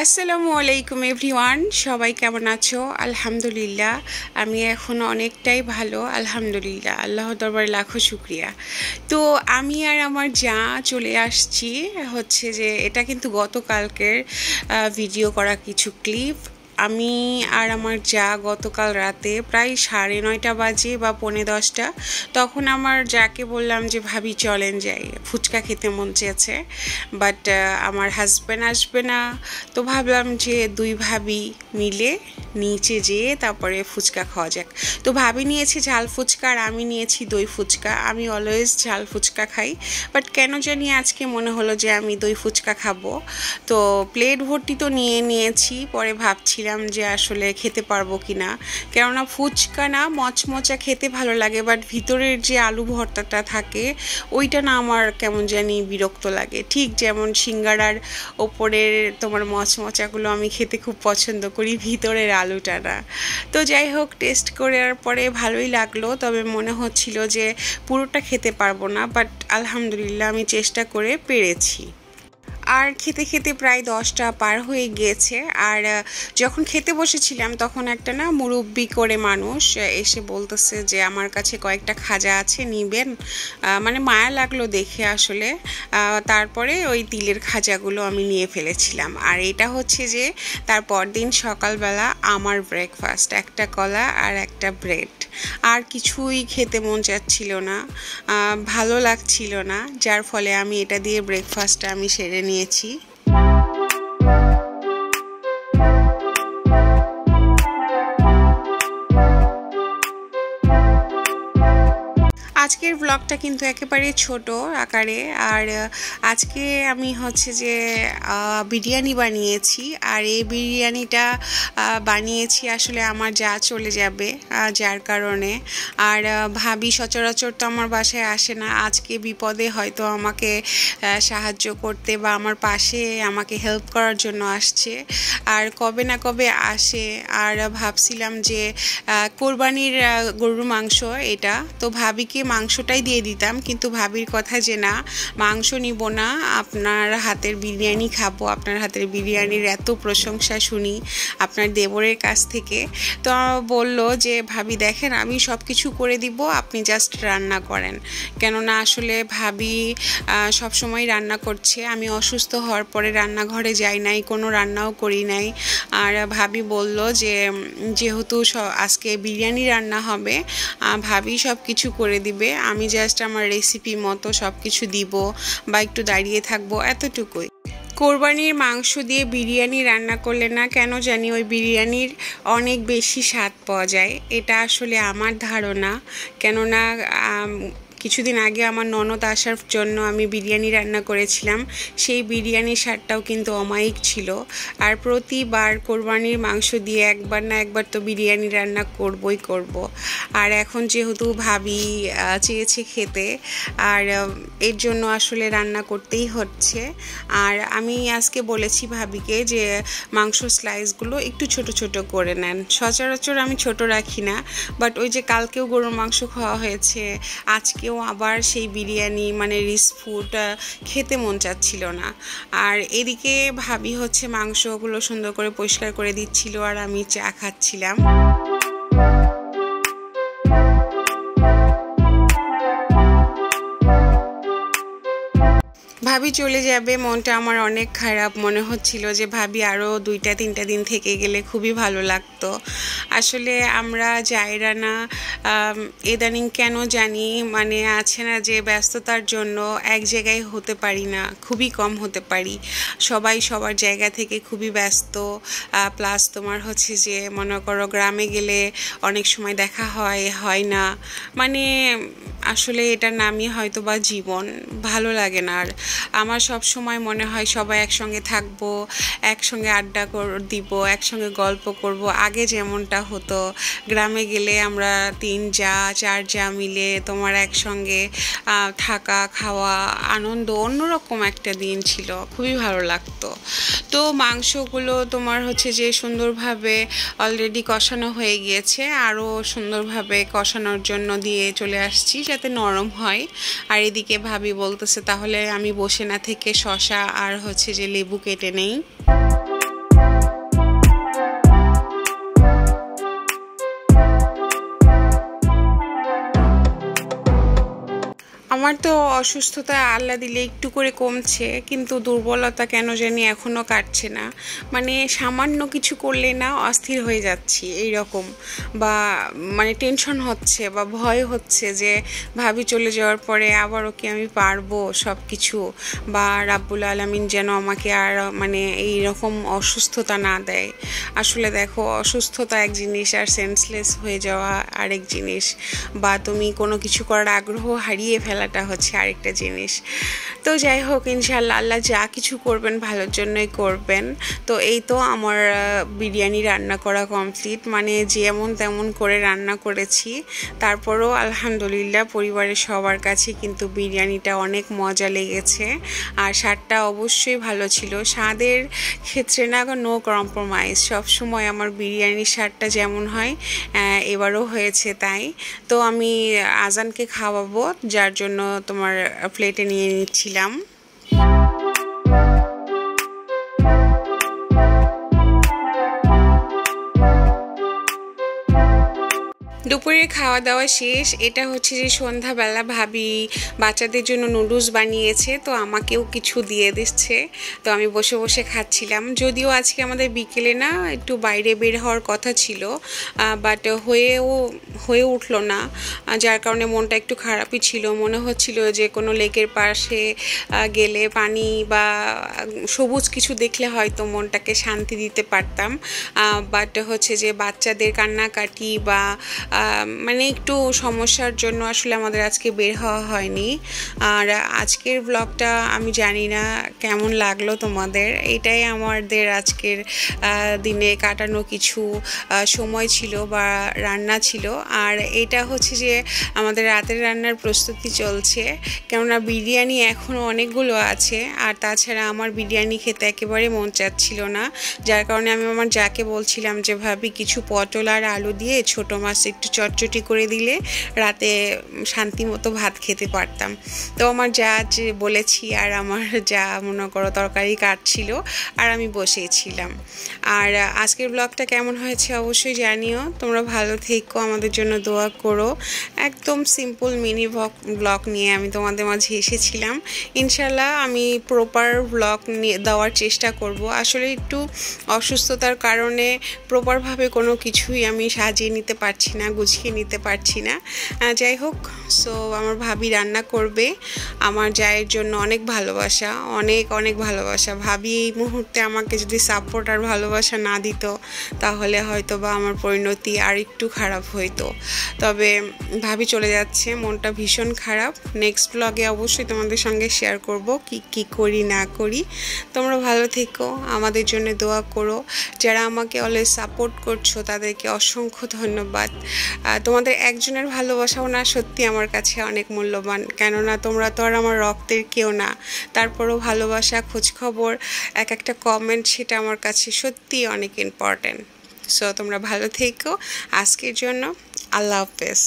আসসালামু আলাইকুম এভরিওয়ান, সবাই কেমন আছো? আলহামদুলিল্লাহ, আমি এখন অনেকটাই ভালো। আলহামদুলিল্লাহ, আল্লাহর দরবারে লাখো শুক্রিয়া। তো আমি আর আমার যা চলে আসছি, হচ্ছে যে এটা কিন্তু গতকালকের ভিডিও করা কিছু ক্লিপ। আমি আর আমার যা গতকাল রাতে প্রায় 9:30 বাজে বা 9:45, তখন আমার যাকে বললাম যে ভাবি চলেন যাই, ফুচকা খেতে মন চেয়েছে, বাট আমার হাজব্যান্ড আসবে না। তো ভাবলাম যে দুই ভাবি মিলে নিচে যেয়ে তারপরে ফুচকা খাওয়া যাক। তো ভাবি নিয়েছি ঝাল ফুচকা আর আমি নিয়েছি দই ফুচকা। আমি অলওয়েজ ঝাল ফুচকা খাই, বাট কেন জানি আজকে মনে হলো যে আমি দই ফুচকা খাবো। তো প্লেট ভর্তি তো নিয়েছি, পরে ভাবছিলাম যে আসলে খেতে পারবো কি না, কেননা ফুচকা না মচমচা খেতে ভালো লাগে, বাট ভিতরের যে আলু ভর্তাটা থাকে ওইটা না আমার কেমন জানি বিরক্ত লাগে। ঠিক যেমন সিঙ্গাড়ার ওপরের তোমার মচমচাগুলো আমি খেতে খুব পছন্দ করি, ভিতরের আলুটা না। তো যাই হোক, টেস্ট করার পরে ভালোই লাগলো, তবে মনে হচ্ছিল যে পুরোটা খেতে পারবো না, বাট আলহামদুলিল্লাহ আমি চেষ্টা করে পেরেছি। আর খেতে খেতে প্রায় 10টা পার হয়ে গিয়েছে। আর যখন খেতে বসেছিলাম তখন একটা না মুরব্বি করে মানুষ এসে বলতেছে যে আমার কাছে কয়েকটা খাজা আছে, নিবেন? মানে মায়া লাগলো দেখে আসলে। তারপরে ওই তিলের খাজাগুলো আমি নিয়ে ফেলেছিলাম। আর এটা হচ্ছে যে তারপর দিন সকালবেলা আমার ব্রেকফাস্ট, একটা কলা আর একটা ব্রেড। আর কিছুই খেতে মন চাচ্ছিল না, ভালো লাগছিল না, যার ফলে আমি এটা দিয়ে ব্রেকফাস্টটা আমি সেরে নিয়েছি। আজকের ব্লগটা কিন্তু একেবারে ছোট আকারে। আর আজকে আমি হচ্ছে যে বিরিয়ানি বানিয়েছি, আর এই বিরিয়ানিটা বানিয়েছি আসলে আমার যা চলে যাবে, যার কারণে। আর ভাবি সচরাচর তো আমার বাসায় আসে না, আজকে বিপদে হয়তো আমাকে সাহায্য করতে বা আমার পাশে আমাকে হেল্প করার জন্য আসছে। আর কবে না কবে আসে। আর ভাবছিলাম যে কোরবানির গরুর মাংস এটা, তো ভাবিকে মাংসটাই দিয়ে দিতাম, কিন্তু ভাবির কথা যে না, মাংস নিব না, আপনার হাতের বিরিয়ানি খাবো, আপনার হাতের বিরিয়ানির এত প্রশংসা শুনি আপনার দেবরের কাছ থেকে। তো বলল যে ভাবি দেখেন আমি সব কিছু করে দিব, আপনি জাস্ট রান্না করেন। কেননা আসলে ভাবি সবসময় রান্না করছে, আমি অসুস্থ হওয়ার পরে রান্নাঘরে যাই নাই, কোনো রান্নাও করি নাই। আর ভাবি বলল যে যেহেতু আজকে বিরিয়ানি রান্না হবে, ভাবি সব কিছু করে দিবে, আমি জাস্ট আমার রেসিপি মতো সব কিছু দিব বা একটু দাঁড়িয়ে থাকবো, এতটুকুই। কোরবানির মাংস দিয়ে বিরিয়ানি রান্না করলে না কেন জানি ওই বিরিয়ানির অনেক বেশি স্বাদ পাওয়া যায়, এটা আসলে আমার ধারণা। কেননা কিছুদিন আগে আমার ননদ আসার জন্য আমি বিরিয়ানি রান্না করেছিলাম, সেই বিরিয়ানির স্বাদটাও কিন্তু অমায়িক ছিল। আর প্রতিবার কোরবানির মাংস দিয়ে একবার না একবার তো বিরিয়ানি রান্না করবই করব। আর এখন যেহেতু ভাবি চেয়েছে খেতে, আর এর জন্য আসলে রান্না করতেই হচ্ছে। আর আমি আজকে বলেছি ভাবিকে যে মাংস স্লাইসগুলো একটু ছোট ছোট করে নেন। সচরাচর আমি ছোট রাখি না, বাট ওই যে কালকেও গরুর মাংস খাওয়া হয়েছে, আজকেও আবার সেই বিরিয়ানি মানে রিচ ফুড খেতে মন চাচ্ছিল না। আর এদিকে ভাবি হচ্ছে মাংসগুলো সুন্দর করে পরিষ্কার করে দিচ্ছিল, আর আমি চা খাচ্ছিলাম। ভাবি চলে যাবে, মনটা আমার অনেক খারাপ, মনে হচ্ছিল যে ভাবি আরও 2-3টা দিন থেকে গেলে খুবই ভালো লাগতো। আসলে আমরা যাইরা না ইদানিং কেন জানি মানে আছে না যে ব্যস্ততার জন্য এক জায়গায় হতে পারি না, খুবই কম হতে পারি। সবাই সবার জায়গা থেকে খুবই ব্যস্ত। প্লাস তোমার হচ্ছে যে মনে করো গ্রামে গেলে অনেক সময় দেখা হয় না, মানে আসলে এটার নামই হয়তো বা জীবন, ভালো লাগে না। আর আমার সব সময় মনে হয় সবাই একসঙ্গে থাকবো, একসঙ্গে আড্ডা দিব, একসঙ্গে গল্প করব। আগে যেমনটা হতো, গ্রামে গেলে আমরা 3 জা 4 জা মিলে তোমার একসঙ্গে থাকা খাওয়া আনন্দ, অন্যরকম একটা দিন ছিল, খুবই ভালো লাগতো। তো মাংসগুলো তোমার হচ্ছে যে সুন্দরভাবে অলরেডি কষানো হয়ে গিয়েছে, আরও সুন্দরভাবে কষানোর জন্য দিয়ে চলে আসছি যাতে নরম হয়। আর এদিকে ভাবি বলতেছে তাহলে আমি বসে না থেকে শসা আর হচ্ছে যে লেবু কেটে নেই। আমার তো অসুস্থতা আল্লাহ দিলে একটু করে কমছে, কিন্তু দুর্বলতা কেন জানি এখনও কাটছে না। মানে সামান্য কিছু করলে না অস্থির হয়ে যাচ্ছি এই রকম, বা মানে টেনশন হচ্ছে বা ভয় হচ্ছে যে ভাবি চলে যাওয়ার পরে আবারও কি আমি পারবো সব কিছু, বা রাব্বুল আলামিন যেন আমাকে আর মানে এই রকম অসুস্থতা না দেয়। আসলে দেখো, অসুস্থতা এক জিনিস আর সেন্সলেস হয়ে যাওয়া আরেক জিনিস, বা তুমি কোনো কিছু করার আগ্রহ হারিয়ে ফেলাটা হচ্ছে আরেকটা জিনিস। তো যাই হোক, ইনশাআল্লাহ আল্লাহ যা কিছু করবেন ভালোর জন্যই করবেন। তো এই তো আমার বিরিয়ানি রান্না করা কমপ্লিট, মানে যেমন তেমন করে রান্না করেছি, তারপরও আলহামদুলিল্লাহ পরিবারের সবার কাছে কিন্তু বিরিয়ানিটা অনেক মজা লেগেছে। আর স্বাদটা অবশ্যই ভালো ছিল, স্বাদের ক্ষেত্রে না নো কম্প্রোমাইজ। সবসময় আমার বিরিয়ানির স্বাদটা যেমন হয় এবারও হয়েছে তাই। তো আমি আজানকে খাওয়াবো, যার জন্য তোমার প্লেটে নিয়ে নিচ্ছিলাম। দুপুরের খাওয়া দাওয়া শেষ। এটা হচ্ছে যে সন্ধ্যাবেলা ভাবি বাচ্চাদের জন্য নুডলস বানিয়েছে, তো আমাকেও কিছু দিয়ে দিচ্ছে। তো আমি বসে বসে খাচ্ছিলাম। যদিও আজকে আমাদের বিকেলে না একটু বাইরে বের হওয়ার কথা ছিল, বাট হয়ে উঠলো না, যার কারণে মনটা একটু খারাপই ছিল। মনে হচ্ছিল যে কোনো লেকের পাশে গেলে পানি বা সবুজ কিছু দেখলে হয়তো মনটাকে শান্তি দিতে পারতাম, বাট হচ্ছে যে বাচ্চাদের কান্নাকাটি বা মানে একটু সমস্যার জন্য আসলে আমাদের আজকে বের হওয়া হয়নি। আর আজকের ব্লগটা আমি জানি না কেমন লাগলো তোমাদের। এটাই আমাদের আজকের দিনে কাটানো কিছু সময় ছিল বা রান্না ছিল। আর এটা হচ্ছে যে আমাদের রাতের রান্নার প্রস্তুতি চলছে, কেননা বিরিয়ানি এখনও অনেকগুলো আছে। আর তাছাড়া আমার বিরিয়ানি খেতে একেবারে মন চাচ্ছিল না, যার কারণে আমি আমার যাকে বলছিলাম যে ভাবি কিছু পটল আর আলু দিয়ে ছোটো মাছ একটু চটচটি করে দিলে রাতে শান্তি মতো ভাত খেতে পারতাম। তো আমার যা যে বলেছি, আর আমার যা মনে করো তরকারি কাটছিল আর আমি বসেছিলাম। আর আজকের ব্লগটা কেমন হয়েছে অবশ্যই জানিও। তোমরা ভালো থেকো, আমাদের জন্য দোয়া করো। একদম সিম্পল মিনি ব্লগ নিয়ে আমি তোমাদের মাঝে এসেছিলাম। ইনশাল্লাহ আমি প্রপার ব্লগ নিয়ে দেওয়ার চেষ্টা করব। আসলে একটু অসুস্থতার কারণে প্রপারভাবে কোনো কিছুই আমি সাজিয়ে নিতে পারছি না, গুছিয়ে নিতে পারছি না। যাই হোক, সো আমার ভাবি রান্না করবে। আমার জায়ের জন্য অনেক ভালোবাসা, অনেক অনেক ভালোবাসা। ভাবি এই মুহূর্তে আমাকে যদি সাপোর্ট আর ভালোবাসা না দিত, তাহলে হয়তো বা আমার পরিণতি আর একটু খারাপ হইতো। তবে ভাবি চলে যাচ্ছে, মনটা ভীষণ খারাপ। নেক্সট ব্লগে অবশ্যই তোমাদের সঙ্গে শেয়ার করব কি করি না করি। তোমরা ভালো থেকো, আমাদের জন্য দোয়া করো। যারা আমাকে অলওয়েজ সাপোর্ট করছো তাদেরকে অসংখ্য ধন্যবাদ। তোমাদের একজনের ভালোবাসাও না সত্যি আমার কাছে অনেক মূল্যবান, কেননা তোমরা তো আর আমার রক্তের কেউ না। তারপরও ভালোবাসা, খোঁজখবর, এক একটা কমেন্ট, সেটা আমার কাছে সত্যিই অনেক ইম্পর্ট্যান্ট। সো তোমরা ভালো থেকো। আজকের জন্য আল্লাহ হাফেজ।